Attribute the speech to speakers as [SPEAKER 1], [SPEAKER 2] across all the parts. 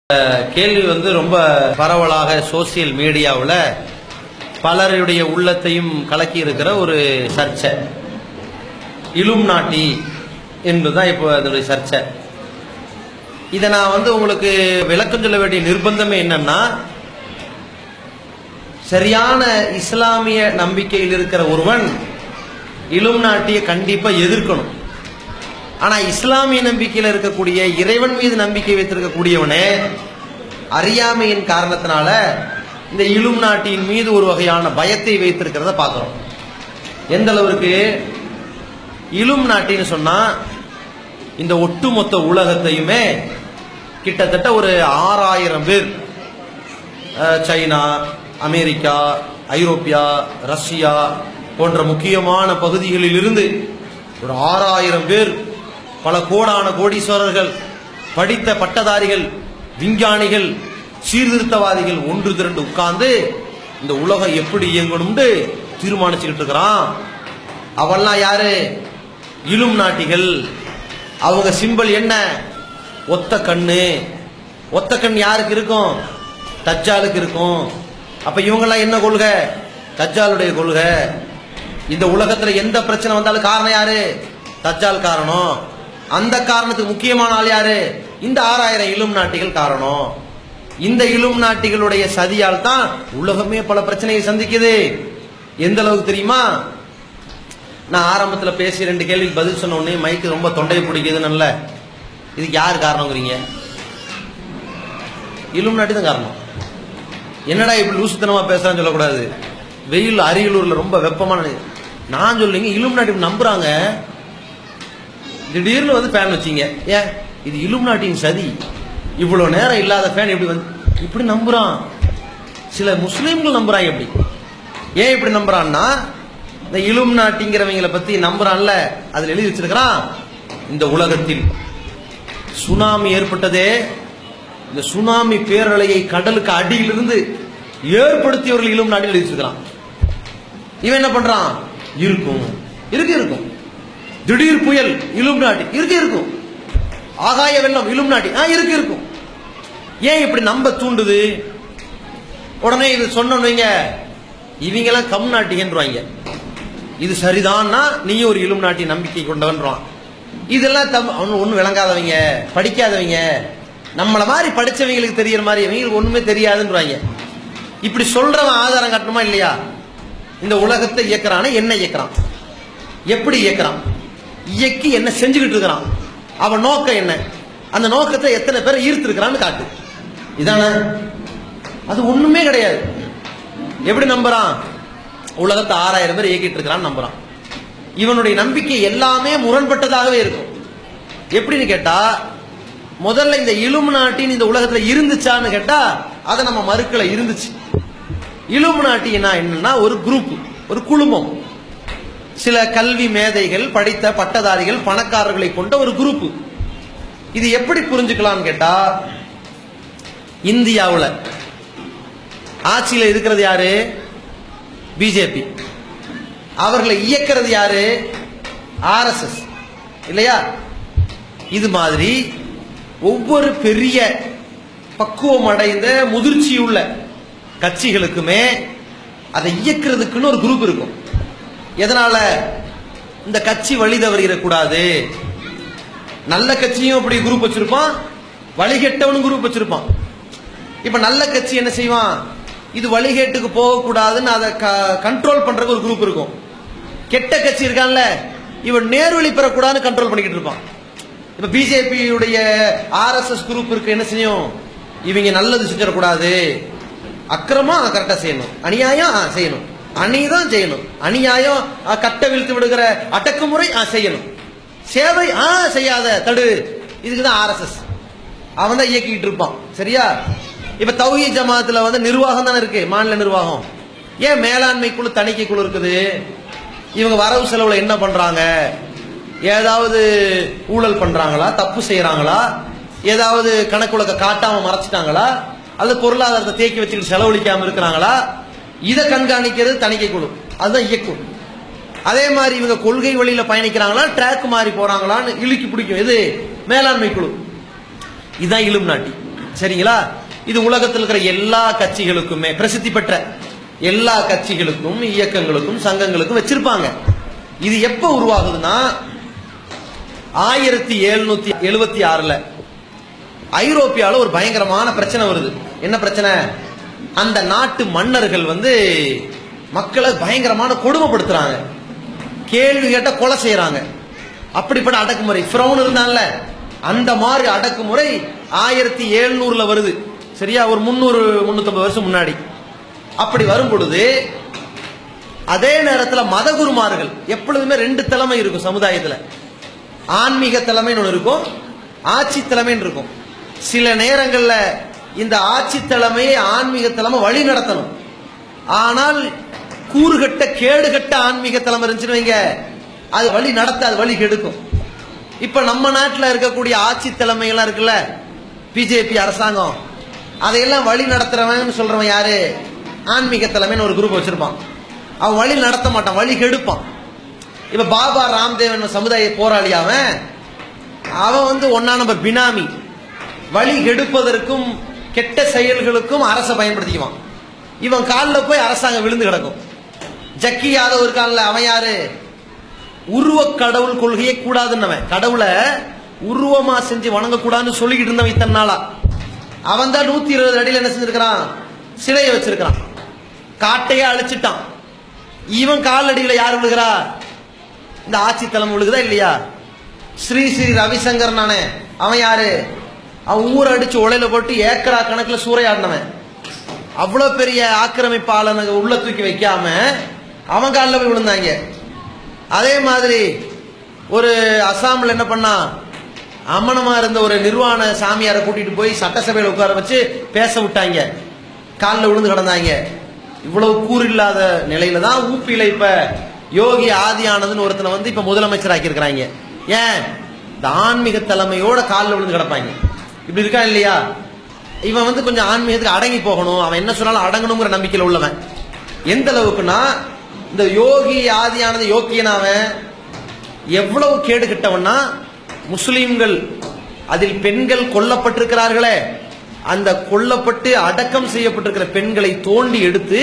[SPEAKER 1] கேள்வி ரொம்ப பரவலாக சோசியல் மீடியாவில் பலருடைய உள்ளத்தையும் கலக்கி இருக்கிற ஒரு சர்ச்சை. இலும்னாட்டி என்பதுதான் இப்போ அதனுடைய சர்ச்சை. இதை நான் உங்களுக்கு விளக்கம் சொல்ல வேண்டிய நிர்பந்தமே என்னன்னா, சரியான இஸ்லாமிய நம்பிக்கையில் இருக்கிற ஒருவன் இலும்னாட்டியை கண்டிப்பா எதிர்க்கணும். ஆனா இஸ்லாமிய நம்பிக்கையில் இருக்கக்கூடிய இறைவன் மீது நம்பிக்கை வைத்திருக்கக்கூடியவனே அறியாமையின் காரணத்தினால இந்த இலும்னாட்டியின் மீது ஒரு வகையான பயத்தை வைத்திருக்கிறத பார்க்கிறோம். எந்த அளவுக்கு இலும்னாட்டின்னு சொன்னா, இந்த ஒட்டுமொத்த உலகத்தையுமே கிட்டத்தட்ட ஒரு 6000 பேர், சைனா, அமெரிக்கா, ஐரோப்பியா, ரஷ்யா போன்ற முக்கியமான பகுதிகளில் இருந்து ஒரு 6000 பேர், பல கோடான கோடீஸ்வரர்கள், படித்த பட்டதாரிகள், விஞ்ஞானிகள், சீர்திருத்தவாதிகள் ஒன்று திரண்டு உட்கார்ந்து இந்த உலகம் எப்படி இயங்கணும்னு தீர்மானிச்சுக்கிட்டு இருக்கிறான். அவெல்லாம் யாரு? இலும்னாட்டிகள். அவங்க சிம்பல் என்ன? ஒத்த கண்ணு. ஒத்த கண் யாருக்கு இருக்கும்? தஜ்ஜாலுக்கு இருக்கும். அப்ப இவங்கெல்லாம் என்ன கொள்கை? தஜ்ஜாலுடைய கொள்கை. இந்த உலகத்துல எந்த பிரச்சனை வந்தாலும் காரணம் யாரு? தஜ்ஜால் காரணம். அந்த காரணத்துக்கு முக்கியமான ஆள் யாரு? இந்த 6000 இலும்னாட்டிகள் காரணம். இந்த இலும்னாட்டிகளுடைய சதியால் தான் உலகமே பல பிரச்சனையை சந்திக்குது. எந்த அளவுக்கு தெரியுமா? நான் ஆரம்பத்தில் பேசி 2 கேள்விக்கு பதில் சொன்ன உடனே மைக்கு ரொம்ப தொண்டையை பிடிக்குதுன்னு, இதுக்கு யார் காரணங்கிறீங்க? இலும்னாட்டி தான் காரணம். என்னடா இப்படி லூசுத்தனமா பேசுறான்னு சொல்லக்கூடாது. வெயில் அரியலூர்ல ரொம்ப வெப்பமான, நான் சொல்லுங்க இலும்னாட்டி நம்புறாங்க. திடீர்னு ஃபேன் வச்சீங்க, ஏன் இது இலும்னாட்டியின் சதி, இவ்வளவு நேரம் இல்லாத ஃபேன் எப்படி இப்படி நம்புறான். சில முஸ்லீம்கள் நம்புறாங்க. எப்படி ஏன் இப்படி நம்புறான்னா, இந்த இலும்னாட்டிங்கிறவங்களை பத்தி நம்புறான்ல, அதுல எழுதி வச்சிருக்கிறான், இந்த உலகத்தில் சுனாமி ஏற்பட்டதே, இந்த சுனாமி பேரலையை கடலுக்கு அடியிலிருந்து ஏற்படுத்தியவர்கள் இலும்னாட்டி எழுதி வச்சிருக்கிறான். இவன் என்ன பண்றான்? இருக்கும் இருக்கும். திடீர் புயல் இலும்னாட்டி இருக்கும். ஆகாய வெள்ளம் இலும்னாட்டி இருக்கும். ஏன் இப்படி நம்ப தூண்டுது? உடனே இது சொன்னீங்க, இவங்க எல்லாம் கம்நாட்டிங்கன்றாங்க. இது சரிதான்னா நீ ஒரு இலும்னாட்டி நம்பிக்கை கொண்டவன்றான். இதெல்லாம் ஒன்னும் விளங்காதவங்க, படிக்காதவங்க, நம்மள மாதிரி படிச்சவங்களுக்கு தெரியற மாதிரி இவங்களுக்கு ஒண்ணுமே தெரியாதுன்றாங்க. இப்படி சொல்றவன் ஆதாரம் காட்டணுமா இல்லையா? இந்த உலகத்தை இயக்குறான என்ன இயக்குறான்? எப்படி இயக்குறான்? இயக்கி என்ன செஞ்சுக்கிட்டு இருக்கிறான்? அவன் நோக்கம் என்ன? அந்த நோக்கத்தை எத்தனை பேரை ஈர்த்திருக்கிறான்னு காட்டு. இதானே? அது ஒண்ணுமே கிடையாது. எப்படி நம்புறான்? உலகத்தை 6000 பேர் இயக்கிட்டு இருக்கிறான்னு நம்புறான். இவனுடைய நம்பிக்கை எல்லாமே முரண்பட்டதாகவே இருக்கும். எப்படின்னு கேட்டா, முதல்ல இந்த இலும்னாட்டின்னு இந்த உலகத்துல இருந்துச்சான்னு கேட்டா, அதை நம்ம மறுக்கல, இருந்துச்சு. இலும்னாட்டினா என்னன்னா, ஒரு குரூப், ஒரு குழுமம், சில கல்வி மேதைகள், படித்த பட்டதாரிகள், பணக்காரர்களை கொண்ட ஒரு குரூப். இது எப்படி புரிஞ்சுக்கலாம் கேட்டா, இந்தியாவில் ஆட்சியில் இருக்கிறது யாரு? பிஜேபி. அவர்களை இயக்கிறது யாரு? ஆர்எஸ்எஸ் இல்லையா? இது மாதிரி ஒவ்வொரு பெரிய பக்குவம் அடைந்த முதிர்ச்சியுள்ள கட்சிகளுக்குமே அதை இயக்கிறதுக்குன்னு ஒரு குரூப் இருக்கும். எதனால? இந்த கட்சி வழி தவறிடக்கூடாது. நல்ல கட்சியும் அப்படி குரூப் வச்சிருப்பான், வழிகெட்டவனும் குரூப் வச்சிருப்பான். இப்ப நல்ல கட்சி என்ன செய்வான்? இது வழிகேட்டுக்கு போகக்கூடாதுன்னு அதை கண்ட்ரோல் பண்றதுக்கு ஒரு குரூப் இருக்கும். கெட்ட கட்சி இருக்கான்ல, இவன் நேர்வழி பெறக்கூடாதுன்னு கண்ட்ரோல் பண்ணிக்கிட்டு இருப்பான். இப்ப பிஜேபியுடைய ஆர்எஸ்எஸ் குரூப் இருக்கு, என்ன செய்யும்? இவங்க நல்லது செஞ்சிடக்கூடாது, அக்கிரமம் கரெக்டா செய்யணும், அநியாயம் செய்யணும், அநீதம் செய்யணும், அநியாயம் கட்ட வீழ்த்து விடுகிற அடக்குமுறை செய்யணும், சேவை செய்யாத தடு. இதுக்குதான் ஆர்எஸ்எஸ். அவன் தான் இயக்கிட்டு இருப்பான். சரியா? இப்ப தௌஹீத் ஜமாத்துல நிர்வாகம் தானே இருக்கு, மாநில நிர்வாகம். ஏன் மேலாண்மை குழு, தணிக்கை குழு இருக்குது? இவங்க வரவு செலவுல என்ன பண்றாங்க? ஏதாவது ஊழல் பண்றாங்களா? தப்பு செய்யறாங்களா? ஏதாவது கணக்குலக காட்டாம மறைச்சிட்டாங்களா? அல்லது பொருளாதாரத்தை தேக்கி வச்சுக்கிட்டு செலவழிக்காம இருக்கிறாங்களா? இதை கண்காணிக்கிறது தணிக்கை குழு, அதுதான் இயக்கும். அதே மாதிரி இவங்க கொள்கை வழியில பயணிக்கிறாங்களா, ட்ராக் மாறி போறாங்களான்னு இழுக்கி பிடிக்கும். இது மேலாண்மை குழு. இதுதான் இலும்னாட்டி. சரிங்களா? இது உலகத்தில் இருக்கிற எல்லா கட்சிகளுக்குமே, பிரசித்தி பெற்ற எல்லா கட்சிகளுக்கும், இயக்கங்களுக்கும், சங்கங்களுக்கும் வச்சிருப்பாங்க. இது எப்ப உருவாகுதுன்னா 1776 ஐரோப்பியால ஒரு பயங்கரமான பிரச்சனை வருது. என்ன பிரச்சனை? அந்த நாட்டு மன்னர்கள் மக்களை பயங்கரமான கொடுமைப்படுத்துறாங்க, கேள்வி கேட்ட கொலை செய்யறாங்க. அப்படிப்பட்ட அடக்குமுறை ஃபிரௌன் இருந்தான்ல, அந்த மாதிரி அடக்குமுறை 1700 வருது. சரியா? ஒரு 300-350 வருஷம் முன்னாடி. அப்படி வரும் பொழுது அதே நேரத்தில் மதகுருமார்கள் எப்பொழுதுமே 2 தலைமை இருக்கும் சமுதாயத்தில். ஆன்மீக தலைமைன்னு ஒன்று இருக்கும், ஆட்சி தலைமைன்னு இருக்கும். சில நேரங்களில் இந்த ஆட்சி தலைமையை ஆன்மீக தலைமை வழி நடத்தணும். ஆனால் கூறுகட்ட கேடுகட்ட ஆன்மீக தலைமை இருந்துச்சுன்னு வைங்க, அது வழி நடத்த, அது வழி கெடுக்கும். இப்ப நம்ம நாட்டில் இருக்கக்கூடிய ஆட்சி தலைமைகள்லாம் இருக்குல்ல, பிஜேபி அரசாங்கம், அதையெல்லாம் வழி நடத்துறவன் சொல்றவன் யாரு? ஆன்மீக தலைமைன்னு ஒரு குரூப் வச்சிருப்பான். அவன் வழி நடத்த மாட்டான், வழி கெடுப்பான். இப்ப பாபா ராம்தேவ் சமுதாய போராளி, அவன் 1ஆம் நம்பர் பினாமி. வழி கெடுப்பதற்கும் கெட்ட செயல்களுக்கும் அரசை பயன்படுத்திக்குவான். இவன் காலில் போய் அரசாங்கம் விழுந்து கிடக்கும். ஜக்கி யாதவ் இருக்கான்ல, அவன் யாரு? உருவ கடவுள் கொள்கையே கூடாதுன்னவன், கடவுளை உருவமா செஞ்சு வணங்கக்கூடாதுன்னு சொல்லிக்கிட்டு இருந்தவன் இத்தனை நாளா. அவன் தான் 120 அடியில் என்ன செஞ்சிருக்கிறான்? சிலையை வச்சிருக்கிறான், காட்டையே அழிச்சிட்டான். இவன் காலடியில் யார் விழுகிறா? இந்த ஆட்சி தலைமை விழுகுதா இல்லையா? ஸ்ரீ ஸ்ரீ ரவிசங்கர் நானே, அவன் யாரு? அவன் ஊரை அடிச்சு உலையில போட்டு ஏக்கரா கணக்கில் சூறையாடினவன். அவ்வளவு பெரிய ஆக்கிரமிப்பாளனை உள்ள தூக்கி வைக்காம அவன் காலில் போய் விழுந்தாங்க. அதே மாதிரி ஒரு அசாமில் என்ன பண்ணா, அம்மனமா இருந்த ஒரு நிர்வாண சாமியாரை கூட்டிட்டு போய் சட்டசபையில் உட்கார வச்சு பேச விட்டாங்க, காலில் விழுந்து கிடந்தாங்க. இவ்வளவு கூறு இல்லாத நிலையில தான் ஊப்பியில இப்ப யோகி ஆதியானதுன்னு ஒருத்தனை இப்ப முதலமைச்சராக்கி இருக்கிறாங்க. ஏன்? இந்த ஆன்மீக தலைமையோட காலில் விழுந்து கிடப்பாங்க. இப்படி இருக்கா இல்லையா? இவன் கொஞ்சம் ஆன்மீகத்துக்கு அடங்கி போகணும், அவன் என்ன சொன்னாலும் அடங்கணுங்கிற நம்பிக்கையில் உள்ளவன். எந்த அளவுக்குன்னா, இந்த யோகி ஆதியானது யோக்கியனாவன் எவ்வளவு கேடு கிட்டவன்னா, முஸ்லிம்கள் அதில் பெண்கள் கொல்லப்பட்டிருக்கிறார்களே, அந்த கொல்லப்பட்டு அடக்கம் செய்யப்பட்டிருக்கிற பெண்களை தோண்டி எடுத்து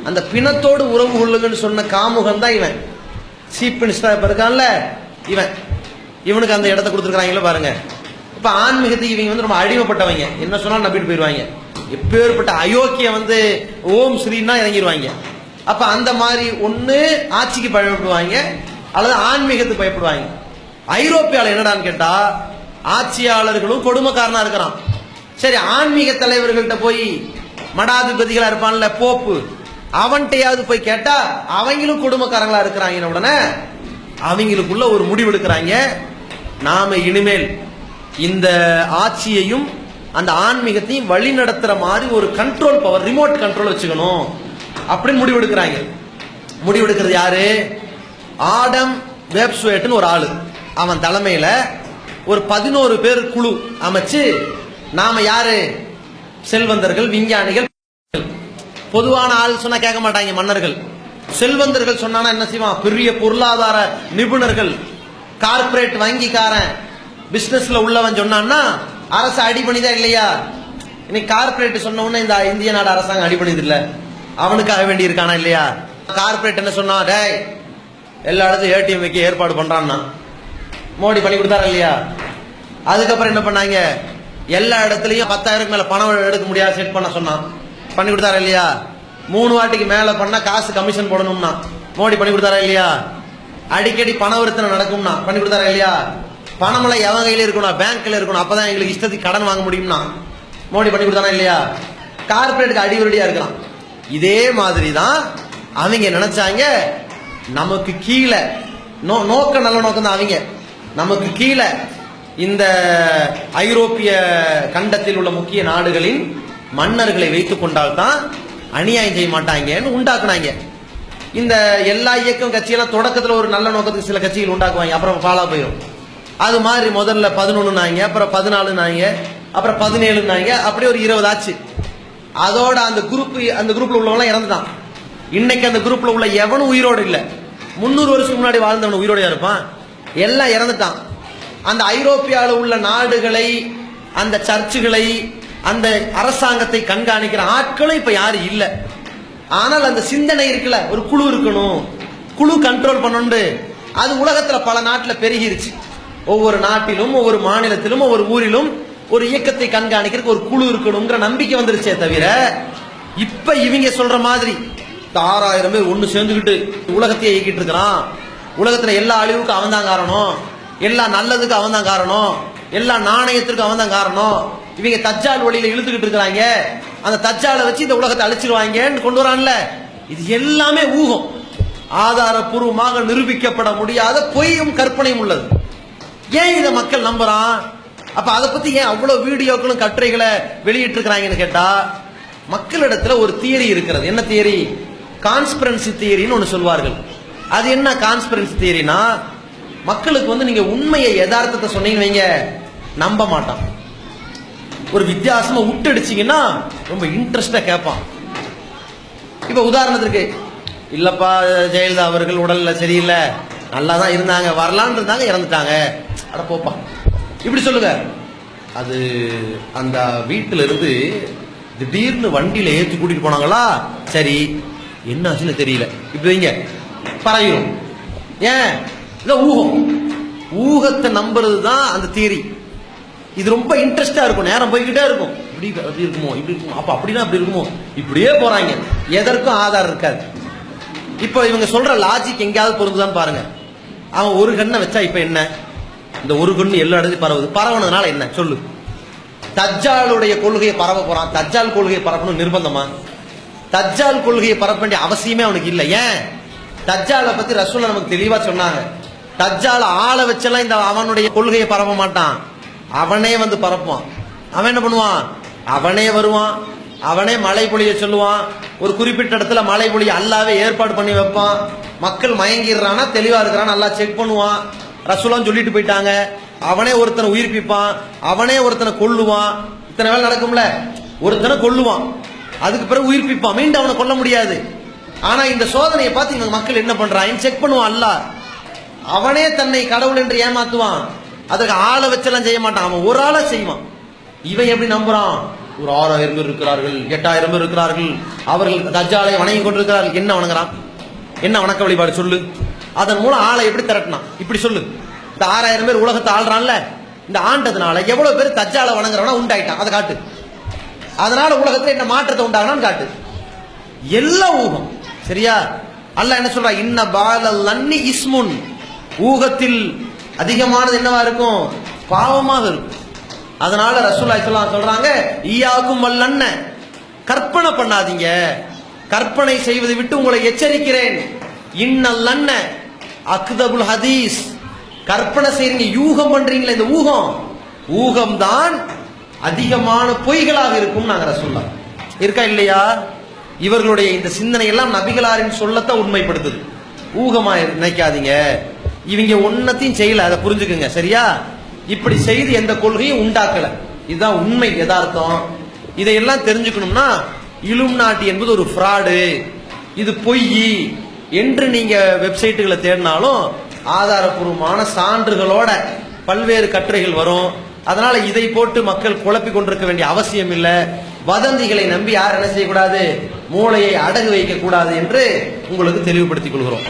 [SPEAKER 1] அந்த பிணத்தோடு உறவு கொள்ளுங்கன்னு சொன்ன காமுகன் தான் இவன். சீஃப் மினிஸ்டர் இருக்கான்ல இவனுக்கு அந்த இடத்தை கொடுத்துருக்காங்களோ பாருங்க. இப்ப ஆன்மீகத்துக்கு இவங்க ரொம்ப அடிமைப்பட்டவங்க, என்ன சொன்னாலும் நம்பிட்டு போயிடுவாங்க. எப்பேற்பட்ட அயோக்கிய ஓம் ஸ்ரீன்னா இறங்கிடுவாங்க. அப்ப அந்த மாதிரி ஒண்ணு ஆட்சிக்கு பயப்படுவாங்க அல்லது ஆன்மீகத்துக்கு பயப்படுவாங்க. ஐரோப்பியால என்னடான்னு கேட்டா, ஆட்சியாளர்களும் கொடுமைக்காரனா இருக்கிறான். சரி, ஆன்மீக தலைவர்கள்ட்ட போய், மடாதிபதிகளா இருப்பான்ல போப்பு, அவன்கிட்டயாவது போய் கேட்டா அவங்களும் கொடுமைக்காரங்களா இருக்கிறாங்க. உடனே அவங்களுக்குள்ள ஒரு முடிவு எடுக்கிறாங்க, நாம இனிமேல் இந்த ஆட்சியையும் அந்த ஆன்மீகத்தையும் வழி நடத்துற மாதிரி ஒரு கண்ட்ரோல் பவர், ரிமோட் கண்ட்ரோல் வச்சுக்கணும் அப்படின்னு முடிவெடுக்கிறாங்க. முடிவெடுக்கிறது யாரு? ஆடம் வேப்ஸ்வேட்னு ஒரு ஆளு, அவன் தலைமையில ஒரு 11 பேர் குழு அமைச்சு, நாம யாரு? செல்வந்தர்கள், விஞ்ஞானிகள், பொதுவான ஆள் சொன்னா கேட்க மாட்டாங்க மன்னர்கள். செல்வந்தர்கள் சொன்னா என்ன செய்வான்? பெரிய பொருளாதார நிபுணர்கள், கார்பரேட் வங்கிக்காரன், பிசினஸ்ல உள்ளவன் சொன்னான்னா அரசு அடிபணிதா இல்லையா? இன்னைக்கு கார்பரேட் சொன்ன உடனே இந்த இந்திய நாடு அரசாங்கம் அடிபணிது இல்ல, அவனுக்காக வேண்டி இருக்கானா இல்லையா? கார்பரேட் என்ன சொன்னா, டேய் எல்லா இடத்தும் ஏடிஎம் வைக்க ஏற்பாடு பண்றான்னா மோடி பண்ணி கொடுத்தாரா இல்லையா? அதுக்கப்புறம் என்ன பண்ணாங்க? எல்லா இடத்துலயும் 10,000 மேல பணம் எடுக்க முடியாது செட் பண்ண சொன்னான், பண்ணி கொடுத்தாரா இல்லையா? 3 வாட்டிக்கு மேல பண்ணா காசு கமிஷன் போடணும்னா மோடி பண்ணி கொடுத்தாரா இல்லையா? அடிக்கடி பணவர்த்தனை நடக்கும்னா பண்ணி கொடுத்தாரா இல்லையா? பணமெல்லாம் எவன் கையில இருக்கணும்? பேங்க்ல இருக்கணும், அப்பதான் எங்களுக்கு இஷ்டத்துக்கு கடன் வாங்க முடியும்னா மோடி பண்ணி கொடுத்தானா இல்லையா? கார்பரேட்டுக்கு அடிவரடியா இருக்கலாம். இதே மாதிரி தான் அவங்க நினைச்சாங்க, நமக்கு கீழே நோக்க நல்ல நோக்கம் தான் அவங்க, நமக்கு கீழே இந்த ஐரோப்பிய கண்டத்தில் உள்ள முக்கிய நாடுகளின் மன்னர்களை வைத்துக் கொண்டால்தான் அநியாயம் செய்ய மாட்டாங்கன்னு உண்டாக்குனாங்க. இந்த எல்லா இயக்கம் கட்சியெல்லாம் தொடக்கத்தில் ஒரு நல்ல நோக்கத்துக்கு சில கட்சிகள் உண்டாக்குவாங்க, அப்புறம் பாலா போயிடும். அது மாதிரி முதல்ல 11 அப்புறம் 14 அப்புறம் 17 அப்படியே ஒரு 20 ஆச்சு. அதோட அந்த குரூப்ல உள்ளவங்க இறந்துட்டான். இன்னைக்கு அந்த குரூப்ல உள்ள எவனும் உயிரோடு இல்ல. 300 வருஷத்துக்கு முன்னாடி வாழ்ந்தவன் உயிரோடையா இருப்பான்? எல்லாம் இறந்துட்டான். அந்த ஐரோப்பியாவில் உள்ள நாடுகளை, அந்த சர்ச்சுகளை, அந்த அரசாங்கத்தை கண்காணிக்கிற ஆட்களும் இப்ப யாரும் இல்ல. ஆனால் அந்த சிந்தனை இருக்குல்ல, ஒரு குழு இருக்கணும், குழு கண்ட்ரோல் பண்ணணும். அது உலகத்துல பல நாட்டில் பெருகிருச்சு. ஒவ்வொரு நாட்டிலும் ஒவ்வொரு மாநிலத்திலும் ஒவ்வொரு ஊரிலும் ஒரு இயக்கத்தை கண்காணிக்கிறதுக்கு ஒரு குழு இருக்கணுங்கிற நம்பிக்கை வந்துருச்சே தவிர, இப்ப இவங்க சொல்ற மாதிரி 6000 பேர் ஒண்ணு சேர்ந்துக்கிட்டு உலகத்தையே இயக்கிட்டு இருக்கிறான், உலகத்துல எல்லா அழிவுக்கும் அவன் தான் காரணம், எல்லா நல்லதுக்கு அவன் தான் காரணம், எல்லா நாணயத்திற்கும் அவன் தான் காரணம், இவங்க தஜ்ஜால் வழியில இழுத்துக்கிட்டு இருக்கிறாங்க, அந்த தஜ்ஜாலை வச்சு இந்த உலகத்தை அழிச்சிருவாங்கன்னு கொண்டு வரான்ல, இது எல்லாமே ஊகம், ஆதாரபூர்வமாக நிரூபிக்கப்பட முடியாத பொய்யும் கற்பனையும் உள்ளது. ஏன் இதை மக்கள் நம்புறான்? அப்ப அதை பத்தி ஏன் அவ்வளவு வீடியோக்களும் கட்டுரைகளை வெளியிட்டு இருக்கிறாங்கன்னு கேட்டா, மக்களிடத்துல ஒரு தியரி இருக்கிறது. என்ன தியரி? கான்ஸ்பிரன்சி தியரின்னு ஒன்னு சொல்வார்கள். அது என்ன கான்ஸ்பிரன்சி தியரினா, மக்களுக்கு நீங்க உண்மையை யதார்த்தத்தை சொன்னீங்கன்னு வைங்க, நம்ப மாட்டான். ஒரு வித்தியாசமா விட்டடிச்சீங்கன்னா ரொம்ப இன்ட்ரெஸ்டா கேட்பான். இப்ப உதாரணத்துக்கு, இல்லப்பா ஜெயலலிதா அவர்கள் உடல்ல சரியில்லை, நல்லா தான் இருந்தாங்க, வரலான்னு இருந்தாங்க, இறந்துட்டாங்க, அட போப்பா இப்படி சொல்லுங்க. அது அந்த வீட்டுல இருந்து திடீர்னு வண்டியில ஏற்றி கூட்டிட்டு போனாங்களா, சரி என்ன ஆச்சுன்னு தெரியல, இப்படி வைங்க பரவிடும். ஏன்? ஊகம். ஊகத்தை நம்புறது தான் அந்த தியரி. இது ரொம்ப இன்ட்ரெஸ்டா இருக்கும், நேரம் போய்கிட்டே இருக்கும். இப்படி அப்படி இருக்குமோ, இப்படி இருக்குமோ, அப்ப அப்படின்னா அப்படி இருக்குமோ, இப்படியே போறாங்க, எதற்கும் ஆதாரம் இருக்காது. இப்போ இவங்க சொல்ற லாஜிக் எங்கேயாவது பொருந்துதான் பாருங்க. அவன் ஒரு கண்ணை வச்சா இப்ப என்ன, இந்த ஒரு கண்ணு எல்லா இடத்துலையும் பரவுது, பரவுனதுனால என்ன சொல்லு? தஜ்ஜாலுடைய கொள்கையை பரவ போறான், தஜ்ஜால் கொள்கையை பரப்பணும் நிர்பந்தமா? தஜ்ஜால் கொள்கையை பரப்ப வேண்டிய அவசியமே அவனுக்கு இல்லை. ஏன்? தஜ்ஜாலை பத்தி ரசூலுல்லாஹ் நமக்கு தெளிவா சொன்னாங்க. தஜ்ஜால ஆளை வச்செல்லாம் இந்த அவனுடைய கொள்கையை பரப்ப மாட்டான், அவனே பரப்புவான். அவன் என்ன பண்ணுவான்? அவனே வருவான், அவனே மழை பொழிய சொல்லுவான், ஒரு குறிப்பிட்ட இடத்துல மழை பொழிய அல்லாவே ஏற்பாடு பண்ணி வைப்பான். மக்கள் மயங்கிடுறானா தெளிவா இருக்கிறான் நல்லா செக் பண்ணுவான். ரசூலுல்லாஹ் சொல்லிட்டு போயிட்டாங்க. அவனே ஒருத்தனை உயிர்ப்பிப்பான், அவனே ஒருத்தனை கொல்லுவான். இத்தனை வேலை நடக்கும்ல, ஒருத்தனை கொல்லுவான், அதுக்கு பிறகு உயிர்ப்பிப்பான், மீண்டும் அவனை கொல்ல முடியாது. ஆனா இந்த சோதனையை பார்த்து இந்த மக்கள் என்ன பண்றாங்க? செக் பண்ணுவான் அல்லாஹ். அவனே தன்னை கடவுள் என்று ஏமாத்துவான், அதுக்கு ஆளை வச்செல்லாம் செய்ய மாட்டான், அவன் ஒரு ஆளை செய்வான். இவன் எப்படி நம்புறான்? ஒரு 6000 பேர் இருக்கிறார்கள், 8000 பேர் இருக்கிறார்கள், அவர்கள் தஜ்ஜாலை வணங்கி கொண்டிருக்கிறார்கள். என்ன வணங்குறான்? என்ன வணக்க வழிபாடு சொல்லு? அதன் மூலம் ஆளை எப்படி திரட்டினான் இப்படி சொல்லு. இந்த 6000 பேர் உலகத்தை ஆள்றான்ல, இந்த ஆண்டதுனால எவ்வளவு பேர் தஜ்ஜாலை வணங்குறவனா உண்டாயிட்டான், அதை காட்டு. அதனால உலகத்துல என்ன மாற்றத்தை உண்டாகணும்னு காட்டு. எல்லாம் ஊகம். சரியா? அல்லாஹ் என்ன சொல்றா? இன்ன பாலல் லன்னி இஸ்முன், ஊகத்தில் அதிகமானது என்னவா இருக்கும்? பாவமாக இருக்கும். அதனால ரசூலுல்லாஹி ஸல்லல்லாஹு அலைஹி வஸல்லம் சொல்றாங்க, ஈயாக்கும் வல்லன்ன, கற்பனை பண்ணாதீங்க, கற்பனை செய்வதை விட்டு உங்களை எச்சரிக்கிறேன். இன்னல் லன்ன அக்தபுல் ஹதீஸ், கற்பனை செய்றீங்க, யூகம் பண்றீங்களே, இந்த ஊகம் தான் அதிகமான பொய்களாக இருக்கும். நாங்க ரசூலுல்லாஹ் இருக்கா இல்லையா? இவர்களுடைய இந்த சிந்தனை எல்லாம் நபிகளாரின் சொல்லத்தான் உண்மைப்படுத்துது. ஊகமா நினைக்காதீங்க, இவங்க ஒன்னத்தையும் செய்யல, அதை புரிஞ்சுக்குங்க. சரியா? இப்படி செய்து எந்த கொள்கையும் உண்டாக்கல, இதுதான் உண்மை யதார்த்தம். இதையெல்லாம் தெரிஞ்சுக்கணும்னா இலுமினாட்டி என்பது ஒரு ஃப்ராடு, இது பொய் என்று நீங்க வெப்சைட்டுகளை தேடினாலும் ஆதாரப்பூர்வமான சான்றுகளோட பல்வேறு கட்டுரைகள் வரும். அதனால இதை போட்டு மக்கள் குழப்பி கொண்டிருக்க வேண்டிய அவசியம் இல்லை. வதந்திகளை நம்பி யார் என்ன செய்யக்கூடாது, மூளையை அடகு வைக்க கூடாது என்று உங்களுக்கு தெளிவுபடுத்திக் கொள்கிறோம்.